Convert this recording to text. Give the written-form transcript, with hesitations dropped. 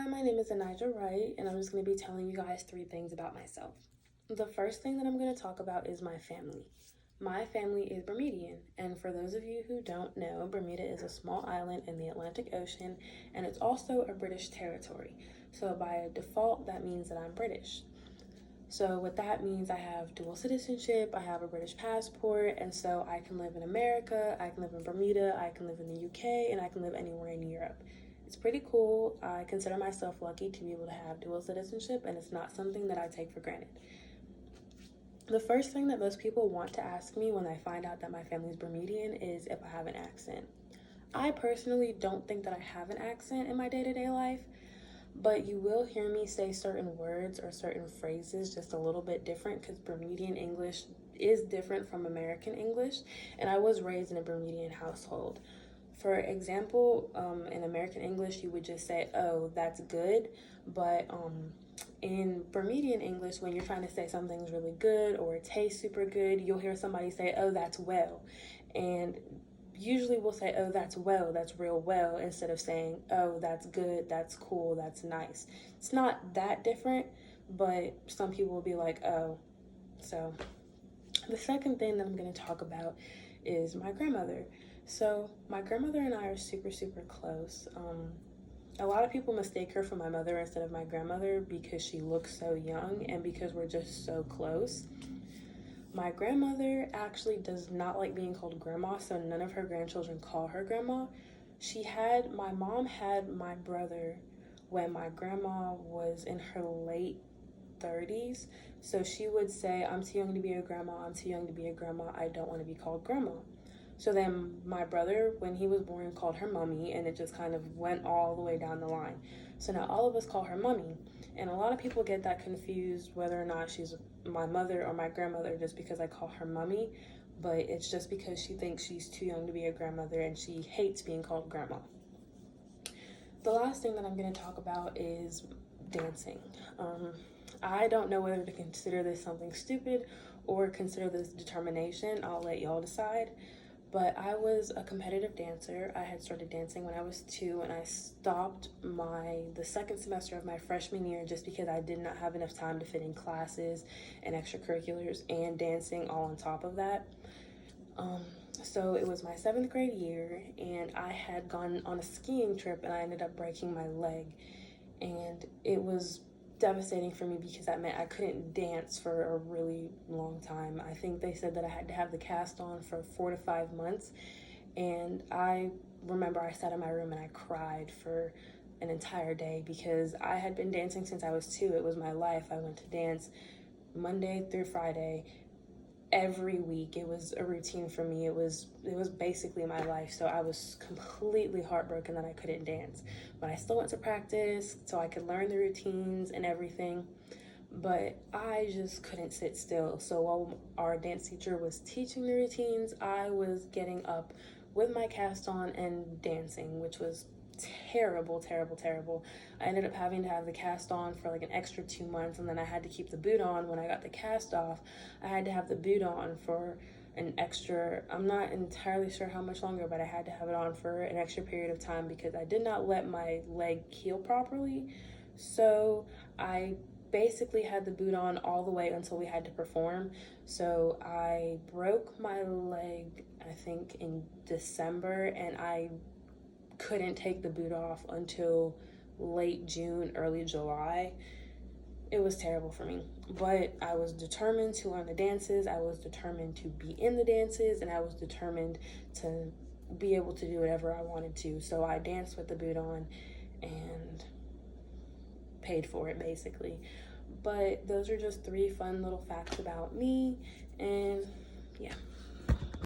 Hi, my name is Anija Wright, and I'm just going to be telling you guys 3 things about myself. The first thing that I'm going to talk about is my family. My family is Bermudian, and for those of you who don't know, Bermuda is a small island in the Atlantic Ocean, and it's also a British territory. So by default, that means that I'm British. So what that means, I have dual citizenship, I have a British passport, and so I can live in America, I can live in Bermuda, I can live in the UK, and I can live anywhere in Europe. It's pretty cool. I consider myself lucky to be able to have dual citizenship, and it's not something that I take for granted. The first thing that most people want to ask me when they find out that my family's Bermudian is if I have an accent. I personally don't think that I have an accent in my day-to-day life, but you will hear me say certain words or certain phrases just a little bit different because Bermudian English is different from American English, and I was raised in a Bermudian household. For example, in American English, you would just say, oh, that's good. But in Bermudian English, when you're trying to say something's really good or it tastes super good, you'll hear somebody say, oh, that's well. And usually we'll say, oh, that's well, that's real well, instead of saying, oh, that's good, that's cool, that's nice. It's not that different, but some people will be like, oh. So the second thing that I'm going to talk about is my grandmother. So my grandmother and I are super, super close. A lot of people mistake her for my mother instead of my grandmother because she looks so young and because we're just so close. My grandmother actually does not like being called grandma, so none of her grandchildren call her grandma. My mom had my brother when my grandma was in her late 30s. So she would say, I'm too young to be a grandma, I'm too young to be a grandma, I don't want to be called grandma. So then my brother, when he was born, called her mummy, and it just kind of went all the way down the line. So now all of us call her mummy. And a lot of people get that confused whether or not she's my mother or my grandmother just because I call her mummy. But it's just because she thinks she's too young to be a grandmother and she hates being called grandma. The last thing that I'm going to talk about is dancing. I don't know whether to consider this something stupid or consider this determination. I'll let y'all decide. But I was a competitive dancer. I had started dancing when I was 2, and I stopped the second semester of my freshman year just because I did not have enough time to fit in classes and extracurriculars and dancing all on top of that. So it was my 7th grade year, and I had gone on a skiing trip, and I ended up breaking my leg. And it was devastating for me because that meant I couldn't dance for a really long time. I think they said that I had to have the cast on for 4 to 5 months. And I remember I sat in my room and I cried for an entire day because I had been dancing since I was 2. It was my life. I went to dance Monday through Friday every week. It was a routine for me. It was basically my life. So I was completely heartbroken that I couldn't dance, but I still went to practice so I could learn the routines and everything. But I just couldn't sit still. So while our dance teacher was teaching the routines, I was getting up with my cast on and dancing, which was terrible, terrible, terrible. I ended up having to have the cast on for like an extra 2 months, and then I had to keep the boot on when I got the cast off. I had to have the boot on for an extra, I'm not entirely sure how much longer, but I had to have it on for an extra period of time because I did not let my leg heal properly. So I basically had the boot on all the way until we had to perform. So I broke my leg, I think, in December, and I couldn't take the boot off until late June, early July. It was terrible for me, but I was determined to learn the dances. I was determined to be in the dances, and I was determined to be able to do whatever I wanted to. So I danced with the boot on and paid for it basically. But those are just 3 fun little facts about me, and yeah.